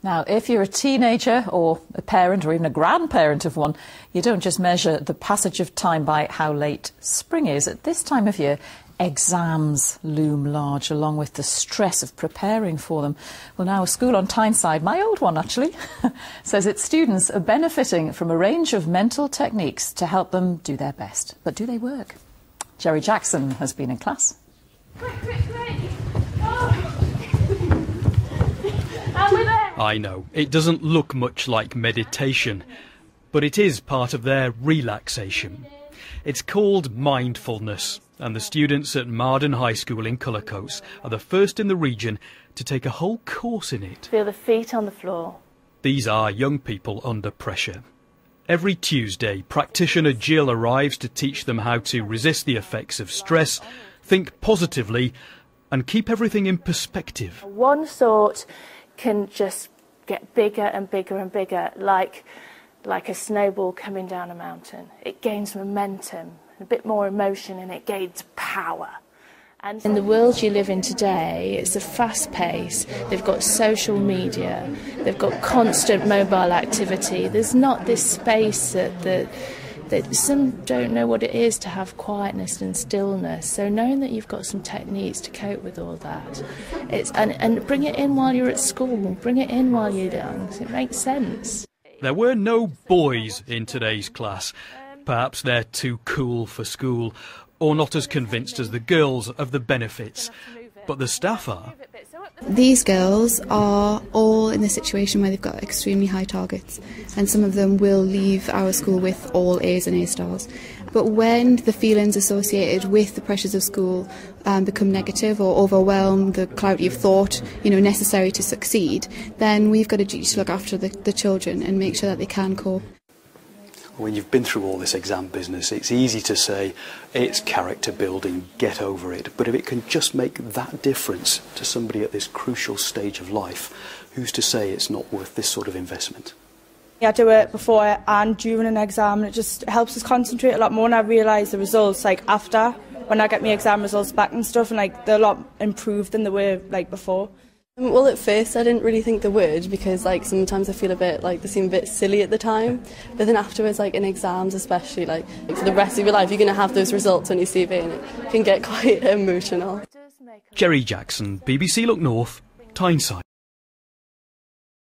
Now, if you're a teenager or a parent or even a grandparent of one, you don't just measure the passage of time by how late spring is. At this time of year, exams loom large, along with the stress of preparing for them. Well, now a school on Tyneside, my old one actually, says its students are benefiting from a range of mental techniques to help them do their best. But do they work? Jerry Jackson has been in class. Quick, quick, quick! Oh. And we're there! I know, it doesn't look much like meditation, but it is part of their relaxation. It's called Mindfulness, and the students at Marden High School in Cullercoats are the first in the region to take a whole course in it. Feel the feet on the floor. These are young people under pressure. Every Tuesday, practitioner Jill arrives to teach them how to resist the effects of stress, think positively, and keep everything in perspective. One thought can just get bigger and bigger and bigger, like a snowball coming down a mountain. It gains momentum, a bit more emotion, and it gains power. And in the world you live in today, it's a fast pace. They've got social media, they've got constant mobile activity. There's not this space that some don't know what it is to have quietness and stillness. So knowing that you've got some techniques to cope with all that, and bring it in while you're at school, bring it in while you're young. It makes sense. There were no boys in today's class. Perhaps they're too cool for school, or not as convinced as the girls of the benefits. But the staff are. These girls are all in the situation where they've got extremely high targets, and some of them will leave our school with all A's and A stars. But when the feelings associated with the pressures of school become negative or overwhelm the clarity of thought, necessary to succeed, then we've got a duty to look after the children and make sure that they can cope. When you've been through all this exam business, it's easy to say it's character building, get over it. But if it can just make that difference to somebody at this crucial stage of life, who's to say it's not worth this sort of investment? I do it before and during an exam, and it just helps us concentrate a lot more, and I realise the results after, when I get my exam results back and stuff, and they're a lot improved than they were before. Well, at first I didn't really think they would, because sometimes I feel a bit they seem a bit silly at the time, but then afterwards, in exams especially, for the rest of your life you're going to have those results on your CV, and it can get quite emotional. Jerry Jackson, BBC Look North, Tyneside.